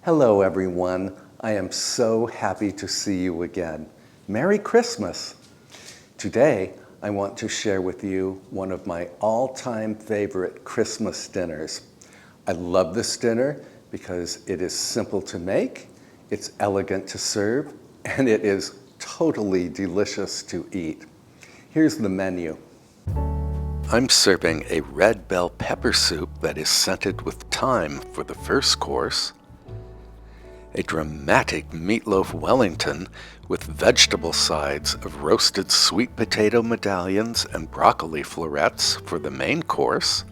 Hello everyone. I am so happy to see you again. Merry Christmas! Today I want to share with you one of my all-time favorite Christmas dinners. I love this dinner because it is simple to make, it's elegant to serve, and it is totally delicious to eat. Here's the menu. I'm serving a red bell pepper soup that is scented with thyme for the first course, a dramatic meatloaf Wellington with vegetable sides of roasted sweet potato medallions and broccoli florets for the main course,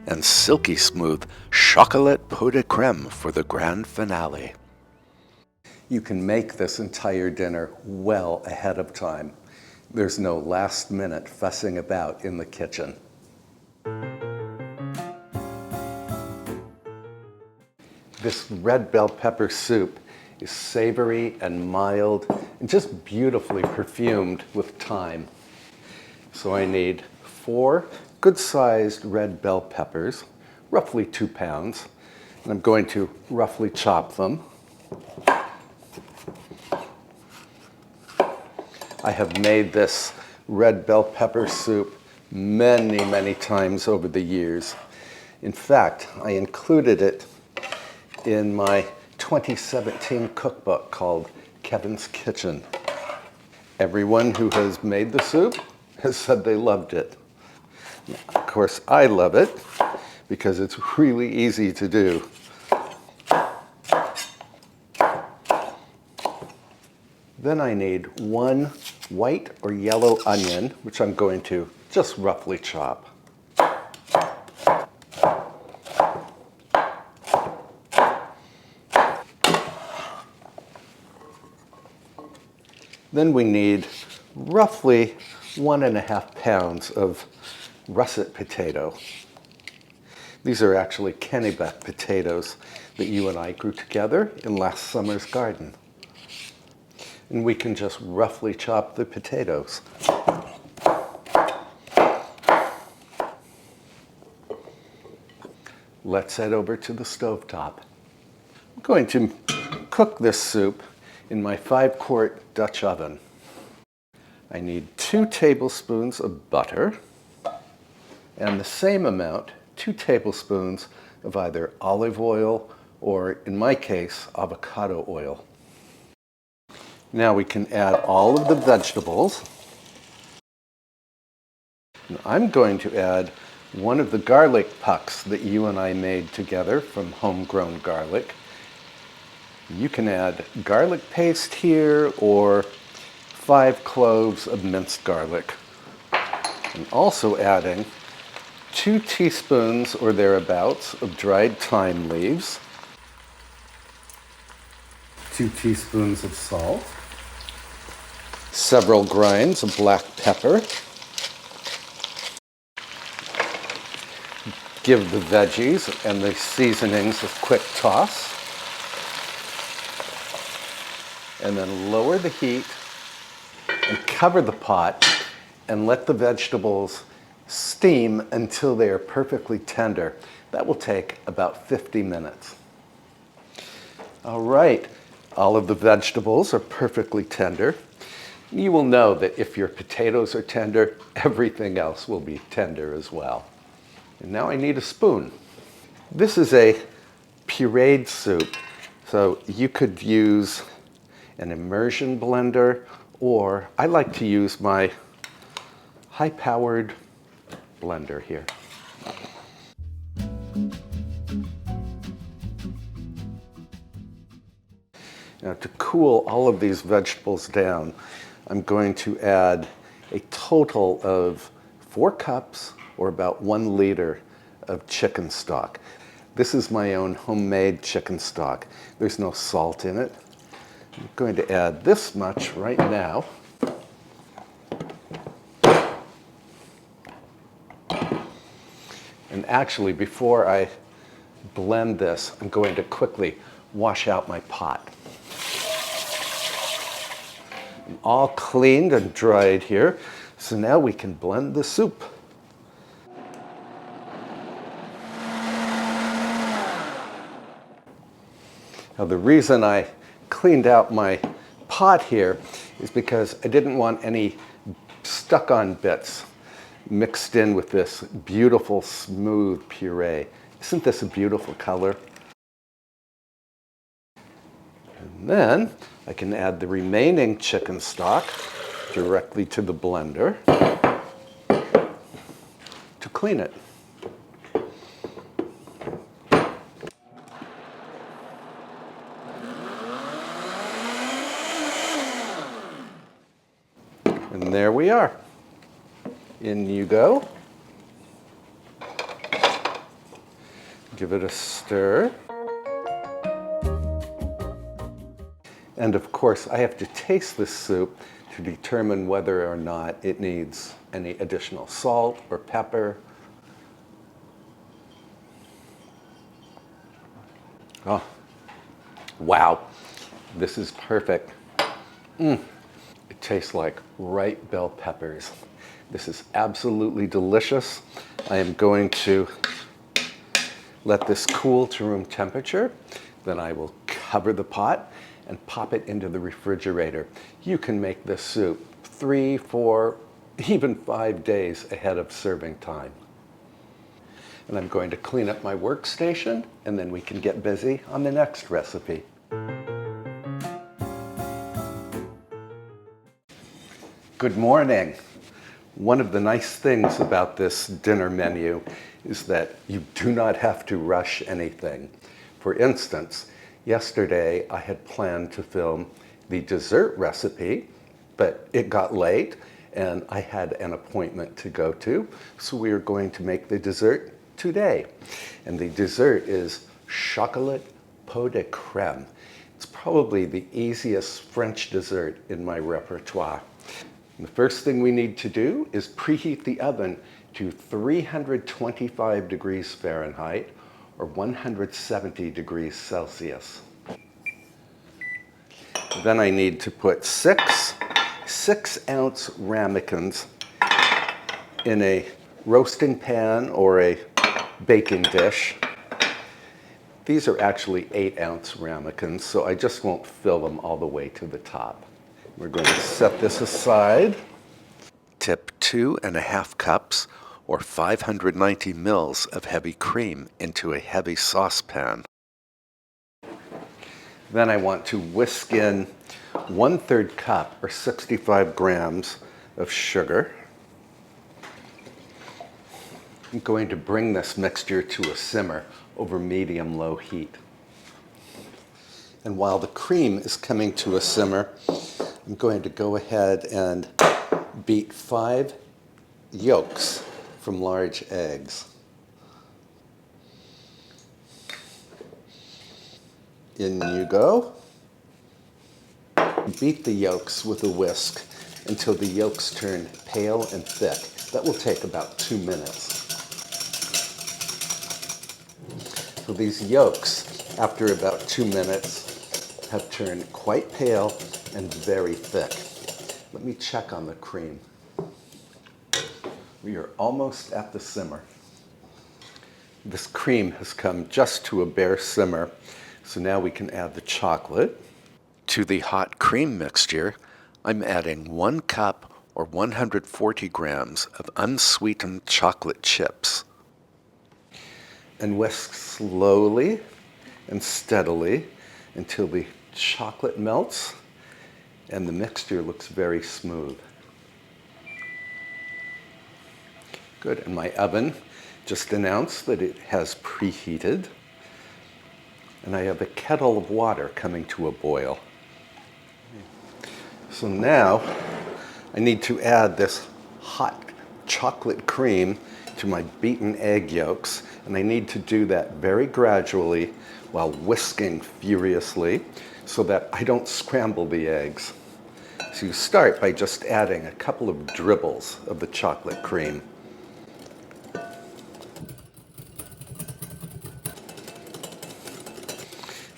and silky smooth chocolate pot de creme for the grand finale. You can make this entire dinner well ahead of time. There's no last-minute fussing about in the kitchen. This red bell pepper soup is savory and mild and just beautifully perfumed with thyme. So I need 4 good-sized red bell peppers, roughly 2 pounds, and I'm going to roughly chop them. I have made this red bell pepper soup many times over the years. In fact, I included it in my 2017 cookbook called Kevin's Kitchen. Everyone who has made the soup has said they loved it. Of course, I love it because it's really easy to do. Then I need 1 white or yellow onion, which I'm going to just roughly chop. Then we need roughly 1.5 pounds of russet potato. These are actually Kennebec potatoes that you and I grew together in last summer's garden. And we can just roughly chop the potatoes. Let's head over to the stovetop. I'm going to cook this soup in my 5-quart Dutch oven. I need 2 tablespoons of butter and the same amount, 2 tablespoons of either olive oil or, in my case, avocado oil. Now we can add all of the vegetables. And I'm going to add one of the garlic pucks that you and I made together from homegrown garlic. You can add garlic paste here or 5 cloves of minced garlic. I'm also adding 2 teaspoons or thereabouts of dried thyme leaves, 2 teaspoons of salt, several grinds of black pepper. Give the veggies and the seasonings a quick toss. And then lower the heat and cover the pot and let the vegetables steam until they are perfectly tender. That will take about 50 minutes. All right, all of the vegetables are perfectly tender. You will know that if your potatoes are tender, everything else will be tender as well. And now I need a spoon. This is a pureed soup, so you could use an immersion blender, or I like to use my high-powered blender here. Now, to cool all of these vegetables down, I'm going to add a total of 4 cups or about 1 liter of chicken stock. This is my own homemade chicken stock. There's no salt in it. I'm going to add this much right now. And actually, before I blend this, I'm going to quickly wash out my pot. I'm all cleaned and dried here, so now we can blend the soup. Now the reason I cleaned out my pot here is because I didn't want any stuck-on bits mixed in with this beautiful, smooth puree. Isn't this a beautiful color? And then I can add the remaining chicken stock directly to the blender to clean it. And there we are. In you go. Give it a stir. And of course, I have to taste this soup to determine whether or not it needs any additional salt or pepper. Oh, wow, this is perfect. It tastes like ripe bell peppers. This is absolutely delicious. I am going to let this cool to room temperature. Then I will cover the pot and pop it into the refrigerator. You can make this soup 3, 4, even 5 days ahead of serving time. And I'm going to clean up my workstation, and then we can get busy on the next recipe. Good morning. One of the nice things about this dinner menu is that you do not have to rush anything. For instance, yesterday I had planned to film the dessert recipe, but it got late and I had an appointment to go to, so we are going to make the dessert today. And the dessert is chocolate pot de creme. It's probably the easiest French dessert in my repertoire. And the first thing we need to do is preheat the oven to 325 degrees Fahrenheit or 170 degrees Celsius. Then I need to put 6-ounce ramekins in a roasting pan or a baking dish. These are actually 8-ounce ramekins, so I just won't fill them all the way to the top. We're going to set this aside. Tip 2½ cups or 590 mils of heavy cream into a heavy saucepan. Then I want to whisk in 1/3 cup or 65 grams of sugar. I'm going to bring this mixture to a simmer over medium-low heat. And while the cream is coming to a simmer, I'm going to go ahead and beat 5 yolks from large eggs. In you go. Beat the yolks with a whisk until the yolks turn pale and thick. That will take about 2 minutes. So these yolks, after about 2 minutes, have turned quite pale and very thick. Let me check on the cream. We are almost at the simmer. This cream has come just to a bare simmer, so now we can add the chocolate. To the hot cream mixture, I'm adding 1 cup or 140 grams of unsweetened chocolate chips. And whisk slowly and steadily until the chocolate melts and the mixture looks very smooth. Good, and my oven just announced that it has preheated. And I have a kettle of water coming to a boil. So now I need to add this hot chocolate cream to my beaten egg yolks, and I need to do that very gradually while whisking furiously so that I don't scramble the eggs. So you start by just adding a couple of dribbles of the chocolate cream.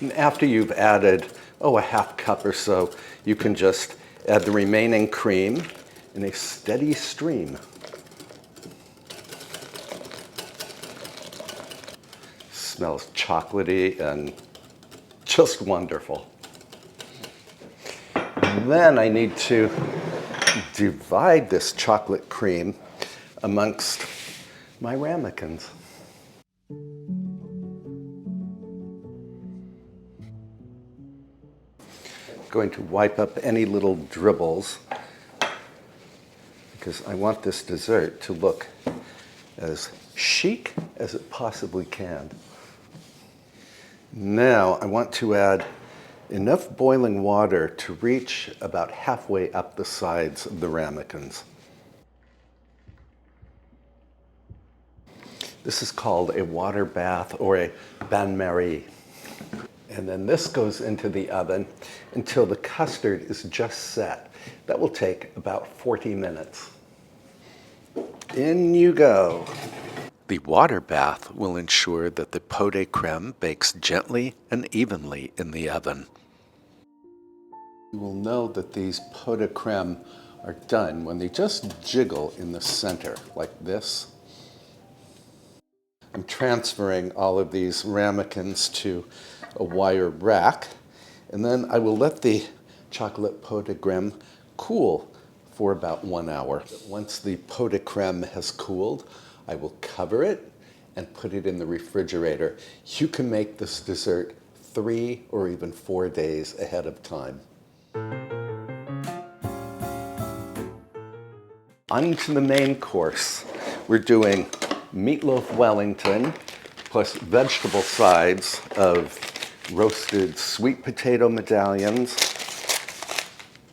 And after you've added, a half cup or so, you can just add the remaining cream in a steady stream. Smells chocolatey and just wonderful. Then I need to divide this chocolate cream amongst my ramekins. Going to wipe up any little dribbles because I want this dessert to look as chic as it possibly can. Now I want to add enough boiling water to reach about halfway up the sides of the ramekins. This is called a water bath or a bain-marie. And then this goes into the oven until the custard is just set. That will take about 40 minutes. In you go. The water bath will ensure that the pot de creme bakes gently and evenly in the oven. You will know that these pot de creme are done when they just jiggle in the center, like this. I'm transferring all of these ramekins to a wire rack, and then I will let the chocolate pot de creme cool for about 1 hour. Once the pot de creme has cooled, I will cover it and put it in the refrigerator. You can make this dessert 3 or even 4 days ahead of time. On to the main course. We're doing meatloaf Wellington plus vegetable sides of roasted sweet potato medallions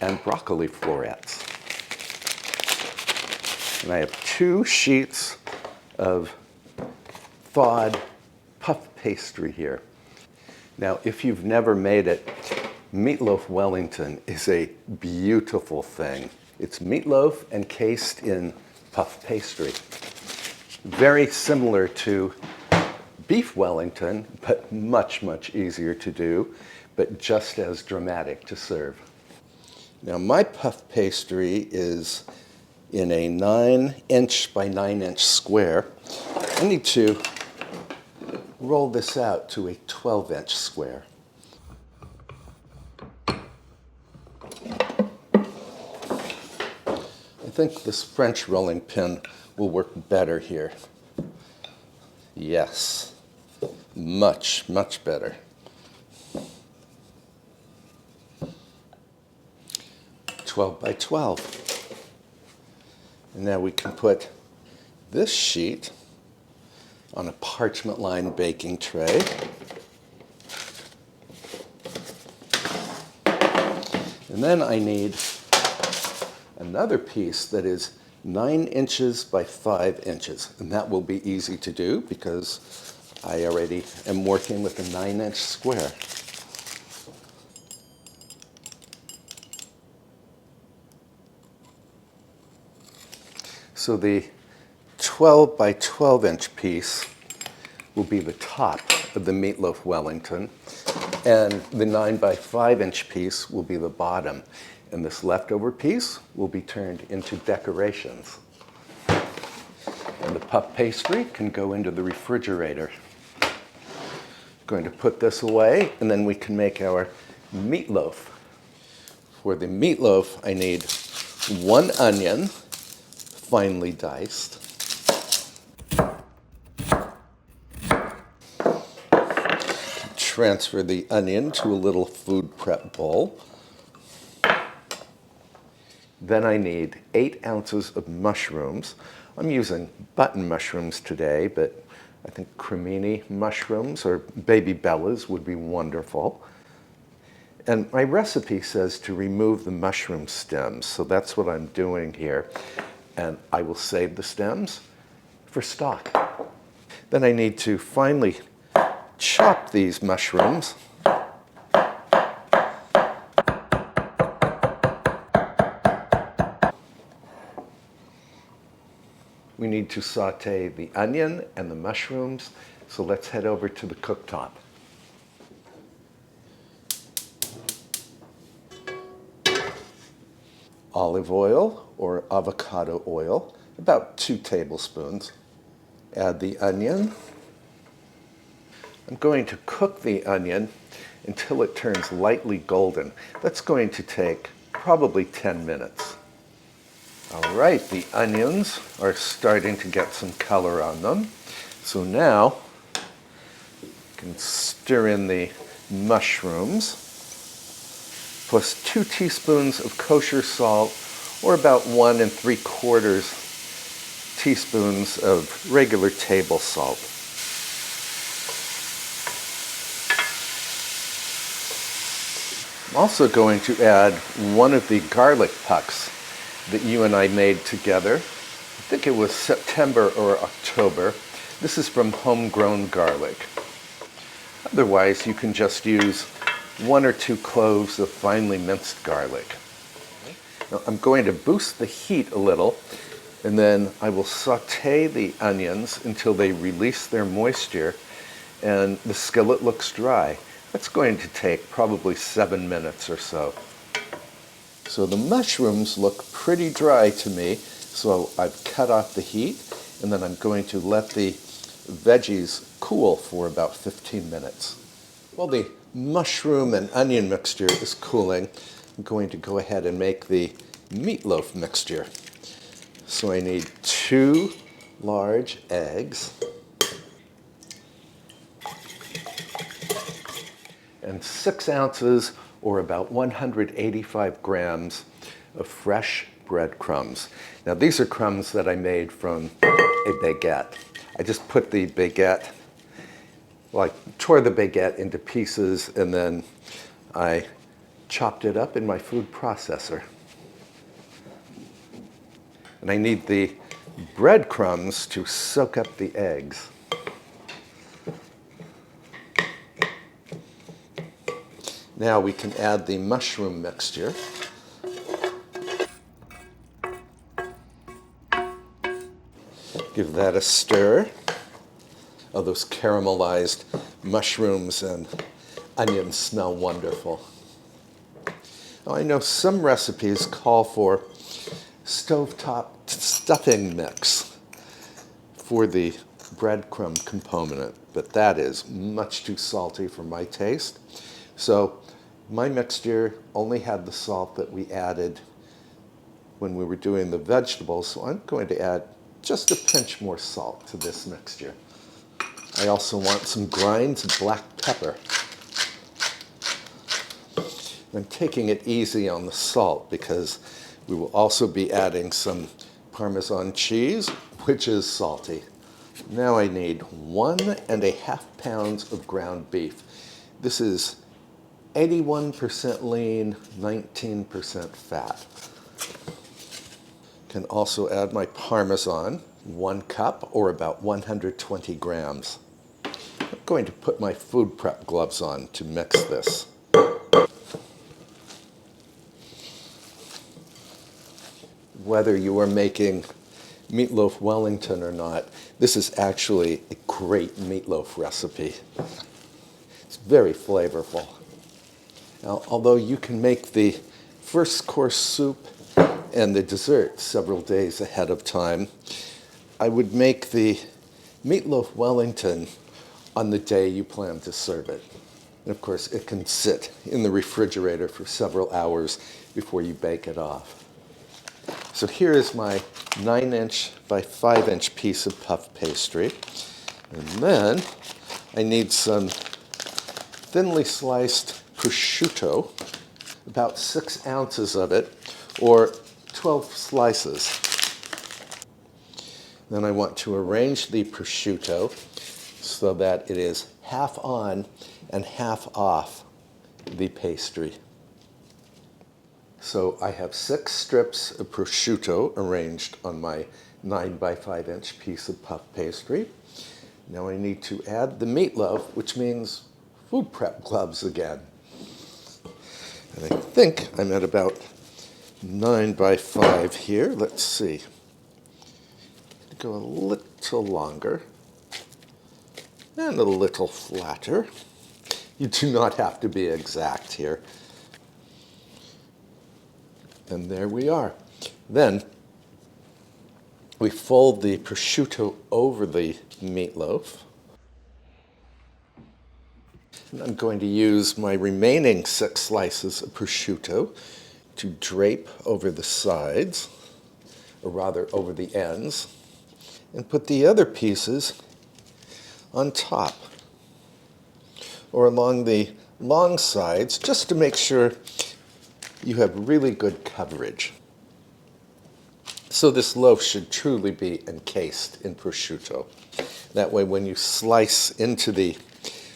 and broccoli florets. And I have 2 sheets of thawed puff pastry here. Now, if you've never made it, meatloaf Wellington is a beautiful thing. It's meatloaf encased in puff pastry. Very similar to beef Wellington, but much, much easier to do, but just as dramatic to serve. Now, my puff pastry is in a 9-inch by 9-inch square. I need to roll this out to a 12-inch square. I think this French rolling pin will work better here. Yes, much, much better. "12 by 12. And now we can put this sheet on a parchment-lined baking tray. And then I need another piece that is 9 inches by 5 inches. And that will be easy to do because I already am working with a 9-inch square. So the 12 by 12-inch piece will be the top of the meatloaf Wellington, and the 9 by 5-inch piece will be the bottom. And this leftover piece will be turned into decorations. And the puff pastry can go into the refrigerator. Going to put this away, and then we can make our meatloaf. For the meatloaf, I need 1 onion, finely diced. Transfer the onion to a little food prep bowl. Then I need 8 ounces of mushrooms. I'm using button mushrooms today, but I think cremini mushrooms or baby bellas would be wonderful. And my recipe says to remove the mushroom stems, so that's what I'm doing here. And I will save the stems for stock. Then I need to finely chop these mushrooms. We need to saute the onion and the mushrooms, so let's head over to the cooktop. Olive oil or avocado oil, about 2 tablespoons. Add the onion. I'm going to cook the onion until it turns lightly golden. That's going to take probably 10 minutes. All right, the onions are starting to get some color on them. So now you can stir in the mushrooms, plus 2 teaspoons of kosher salt, or about 1 3/4 teaspoons of regular table salt. I'm also going to add 1 of the garlic pucks that you and I made together. I think it was September or October. This is from homegrown garlic. Otherwise, you can just use 1 or 2 cloves of finely minced garlic. Now, I'm going to boost the heat a little, and then I will saute the onions until they release their moisture and the skillet looks dry. That's going to take probably 7 minutes or so. So the mushrooms look pretty dry to me, so I've cut off the heat, and then I'm going to let the veggies cool for about 15 minutes. While the mushroom and onion mixture is cooling, I'm going to go ahead and make the meatloaf mixture. So I need 2 large eggs and 6 ounces or about 185 grams of fresh breadcrumbs. Now these are crumbs that I made from a baguette. I just put the baguette, well, I tore the baguette into pieces and then I chopped it up in my food processor. And I need the breadcrumbs to soak up the eggs. Now we can add the mushroom mixture. Give that a stir. Oh, those caramelized mushrooms and onions smell wonderful. Now, I know some recipes call for stovetop stuffing mix for the breadcrumb component, but that is much too salty for my taste. So my mixture only had the salt that we added when we were doing the vegetables, so I'm going to add just a pinch more salt to this mixture. I also want some grinds of black pepper. I'm taking it easy on the salt because we will also be adding some Parmesan cheese, which is salty. Now I need 1.5 pounds of ground beef. This is 81% lean, 19% fat. Can also add my Parmesan, 1 cup or about 120 grams. I'm going to put my food prep gloves on to mix this. Whether you are making meatloaf Wellington or not, this is actually a great meatloaf recipe. It's very flavorful. Now, although you can make the first course soup and the dessert several days ahead of time, I would make the meatloaf Wellington on the day you plan to serve it. And of course, it can sit in the refrigerator for several hours before you bake it off. So here is my 9-inch by 5-inch piece of puff pastry. And then I need some thinly sliced prosciutto, about 6 ounces of it, or 12 slices. Then I want to arrange the prosciutto so that it is half on and half off the pastry. So I have 6 strips of prosciutto arranged on my 9 by 5-inch piece of puff pastry. Now I need to add the meatloaf, which means food prep gloves again. And I think I'm at about 9 by 5 here. Let's see. Go a little longer and a little flatter. You do not have to be exact here. And there we are. Then we fold the prosciutto over the meatloaf. And I'm going to use my remaining 6 slices of prosciutto to drape over the sides, or rather over the ends, and put the other pieces on top or along the long sides, just to make sure you have really good coverage. So this loaf should truly be encased in prosciutto. That way when you slice into the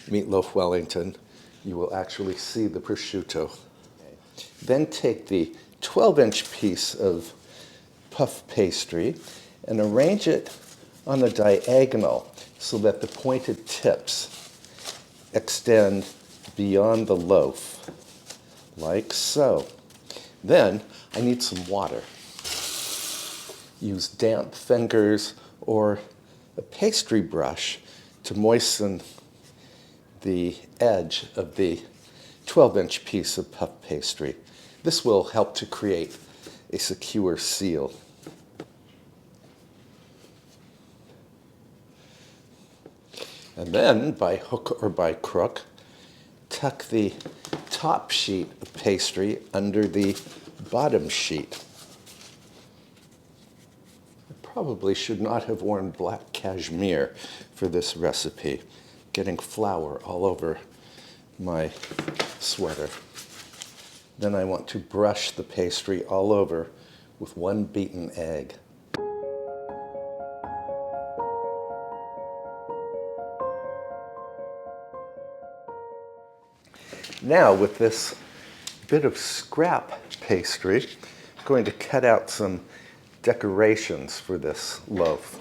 Meatloaf Wellington, you will actually see the prosciutto. Then take the 12-inch piece of puff pastry and arrange it on a diagonal so that the pointed tips extend beyond the loaf, like so. Then I need some water. Use damp fingers or a pastry brush to moisten the edge of the 12-inch piece of puff pastry. This will help to create a secure seal. And then, by hook or by crook, tuck the top sheet of pastry under the bottom sheet. I probably should not have worn black cashmere for this recipe, getting flour all over my sweater. Then I want to brush the pastry all over with 1 beaten egg. Now, with this bit of scrap pastry, I'm going to cut out some decorations for this loaf.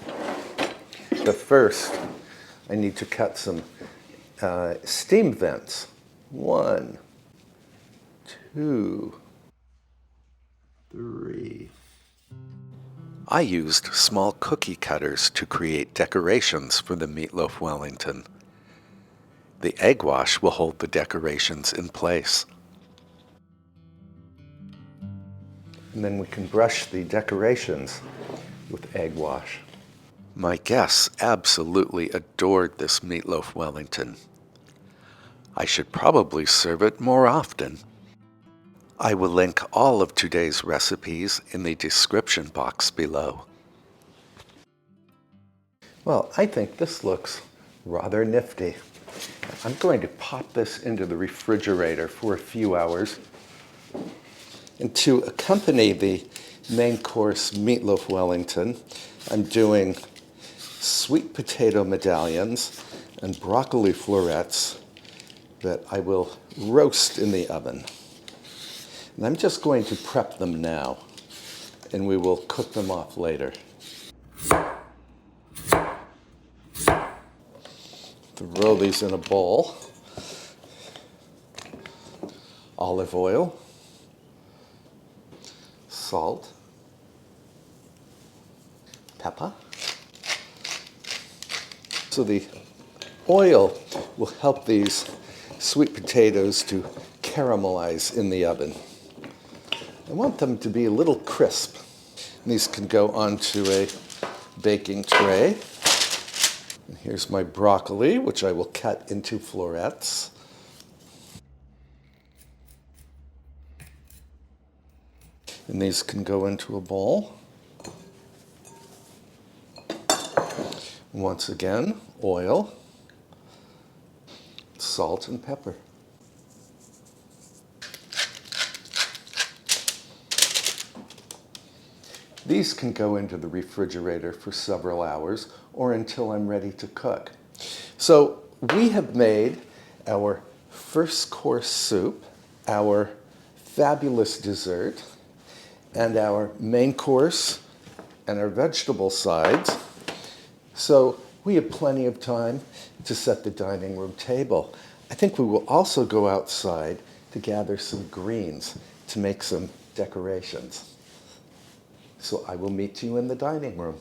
But first, I need to cut some steam vents. 1, 2, 3. I used small cookie cutters to create decorations for the Meatloaf Wellington. The egg wash will hold the decorations in place. And then we can brush the decorations with egg wash. My guests absolutely adored this Meatloaf Wellington. I should probably serve it more often. I will link all of today's recipes in the description box below. Well, I think this looks rather nifty. I'm going to pop this into the refrigerator for a few hours. And to accompany the main course Meatloaf Wellington, I'm doing sweet potato medallions and broccoli florets that I will roast in the oven. And I'm just going to prep them now, and we will cook them off later. Throw these in a bowl. Olive oil, salt, pepper. So the oil will help these sweet potatoes to caramelize in the oven. I want them to be a little crisp. These can go onto a baking tray. And here's my broccoli, which I will cut into florets. And these can go into a bowl. Once again, oil, salt, and pepper. These can go into the refrigerator for several hours or until I'm ready to cook. So we have made our first course soup, our fabulous dessert, and our main course and our vegetable sides. So we have plenty of time to set the dining room table. I think we will also go outside to gather some greens to make some decorations. So I will meet you in the dining room.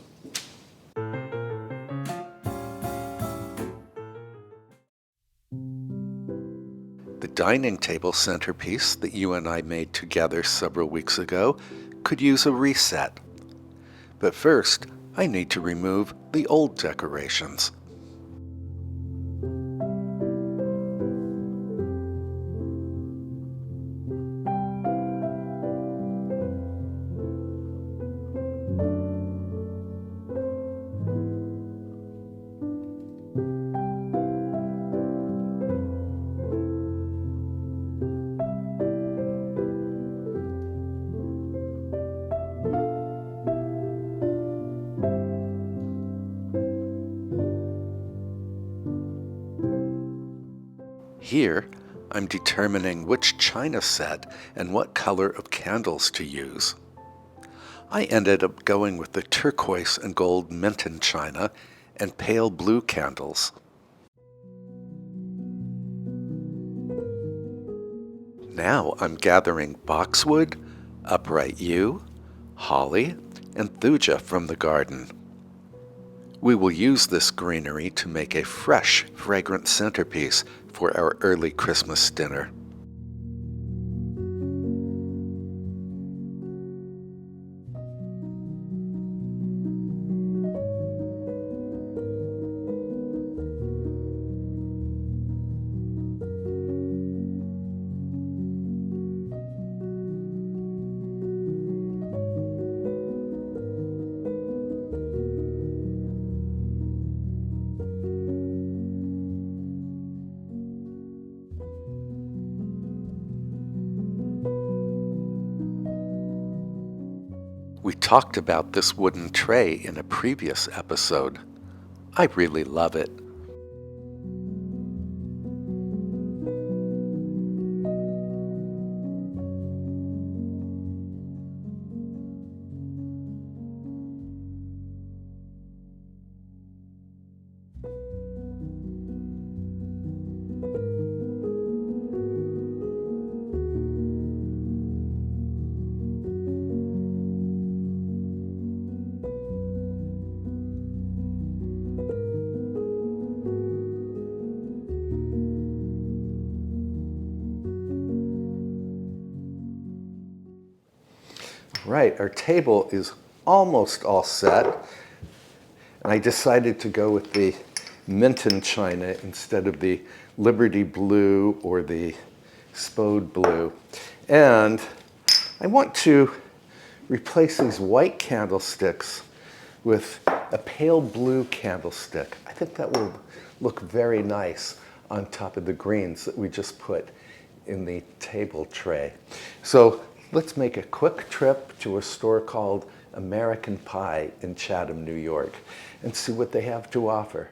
The dining table centerpiece that you and I made together several weeks ago could use a reset. But first, I need to remove the old decorations. Here, I'm determining which china set and what color of candles to use. I ended up going with the turquoise and gold Minton china and pale blue candles. Now I'm gathering boxwood, upright yew, holly, and thuja from the garden. We will use this greenery to make a fresh, fragrant centerpiece for our early Christmas dinner. We talked about this wooden tray in a previous episode. I really love it. Right, our table is almost all set, and I decided to go with the Minton china instead of the Liberty blue or the Spode blue. And I want to replace these white candlesticks with a pale blue candlestick. I think that will look very nice on top of the greens that we just put in the table tray. So let's make a quick trip to a store called American Pie in Chatham, New York, and see what they have to offer.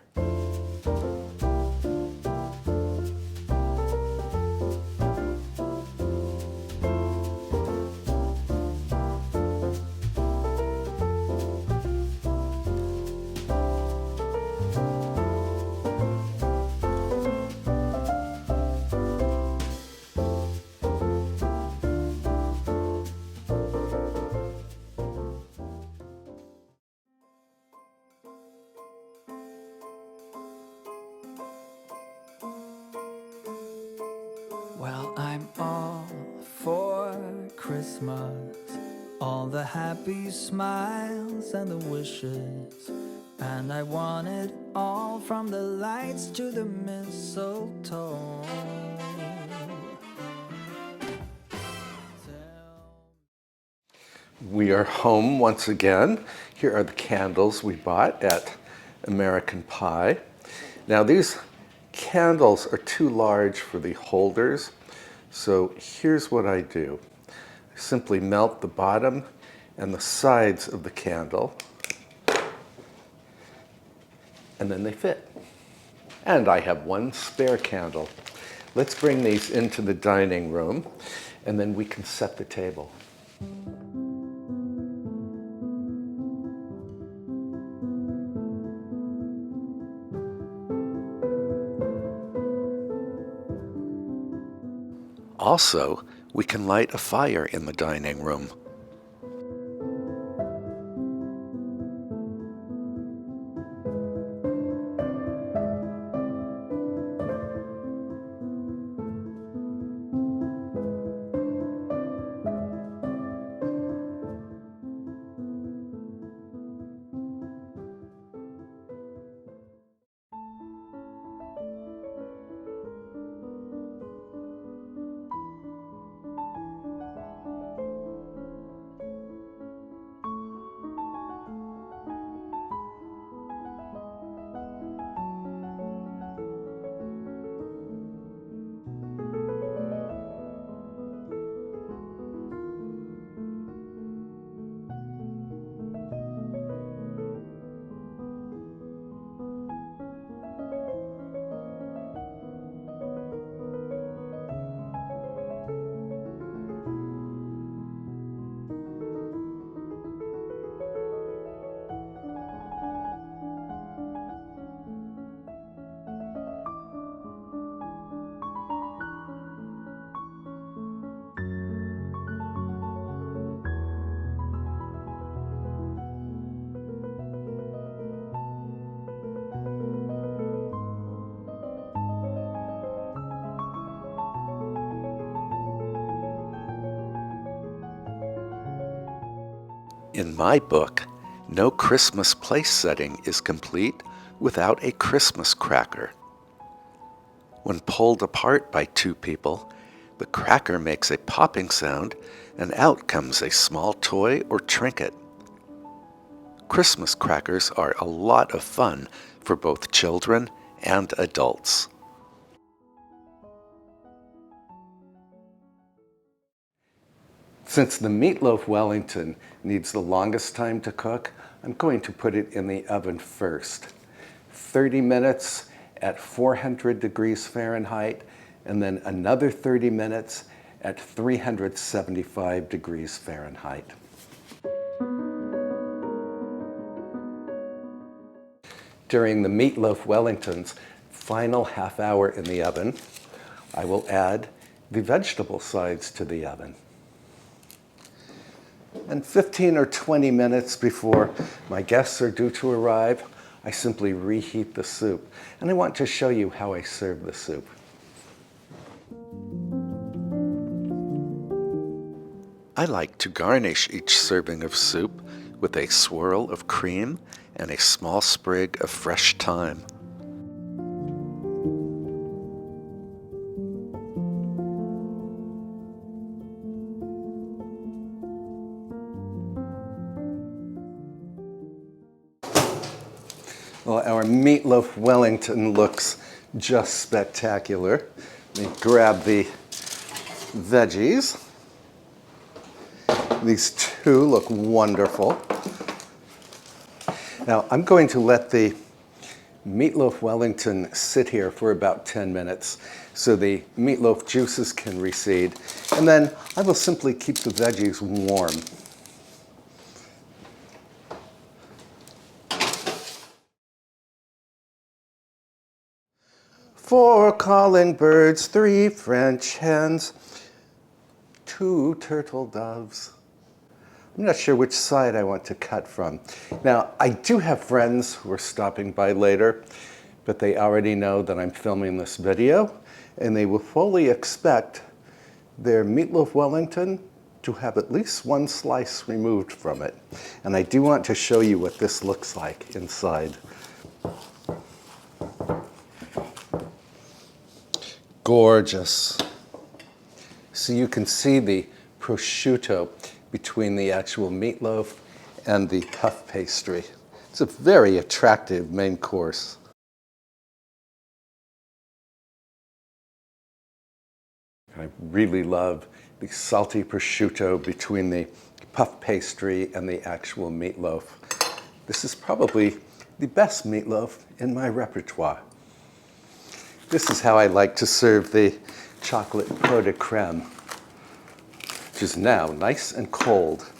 Well, I'm all for Christmas, all the happy smiles and the wishes, and I want it all from the lights to the mistletoe. We are home once again. Here are the candles we bought at American Pie. Now these candles are too large for the holders, so here's what I do. I simply melt the bottom and the sides of the candle, and then they fit. And I have one spare candle. Let's bring these into the dining room, and then we can set the table. Also, we can light a fire in the dining room. In my book, no Christmas place setting is complete without a Christmas cracker. When pulled apart by two people, the cracker makes a popping sound and out comes a small toy or trinket. Christmas crackers are a lot of fun for both children and adults. Since the Meatloaf Wellington needs the longest time to cook, I'm going to put it in the oven first. 30 minutes at 400 degrees Fahrenheit, and then another 30 minutes at 375 degrees Fahrenheit. During the Meatloaf Wellington's final half hour in the oven, I will add the vegetable sides to the oven. And 15 or 20 minutes before my guests are due to arrive, I simply reheat the soup. And I want to show you how I serve the soup. I like to garnish each serving of soup with a swirl of cream and a small sprig of fresh thyme. Well, our Meatloaf Wellington looks just spectacular. Let me grab the veggies. These two look wonderful. Now, I'm going to let the Meatloaf Wellington sit here for about 10 minutes so the meatloaf juices can recede, and then I will simply keep the veggies warm. Four calling birds, 3 French hens, 2 turtle doves. I'm not sure which side I want to cut from. Now, I do have friends who are stopping by later, but they already know that I'm filming this video, and they will fully expect their Meatloaf Wellington to have at least one slice removed from it. And I do want to show you what this looks like inside. Gorgeous. So you can see the prosciutto between the actual meatloaf and the puff pastry. It's a very attractive main course. I really love the salty prosciutto between the puff pastry and the actual meatloaf. This is probably the best meatloaf in my repertoire. This is how I like to serve the chocolate pot de creme, which is now nice and cold.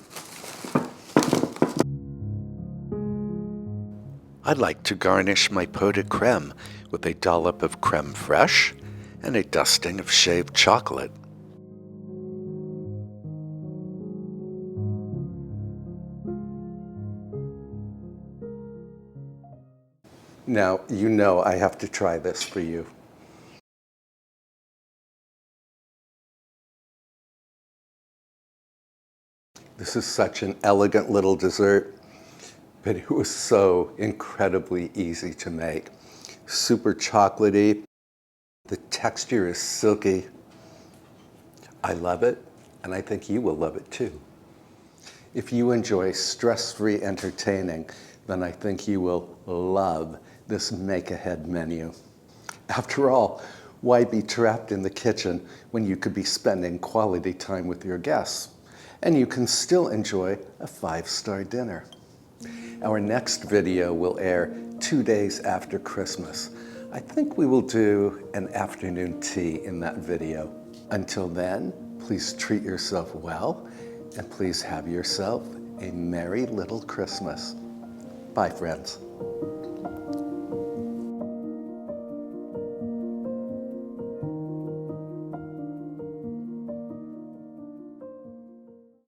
I like to garnish my pot de creme with a dollop of creme fraiche and a dusting of shaved chocolate. Now, you know I have to try this for you. This is such an elegant little dessert, but it was so incredibly easy to make. Super chocolatey. The texture is silky. I love it, and I think you will love it too. If you enjoy stress-free entertaining, then I think you will love this make-ahead menu. After all, why be trapped in the kitchen when you could be spending quality time with your guests? And you can still enjoy a 5-star dinner. Our next video will air 2 days after Christmas. I think we will do an afternoon tea in that video. Until then, please treat yourself well, and please have yourself a merry little Christmas. Bye, friends.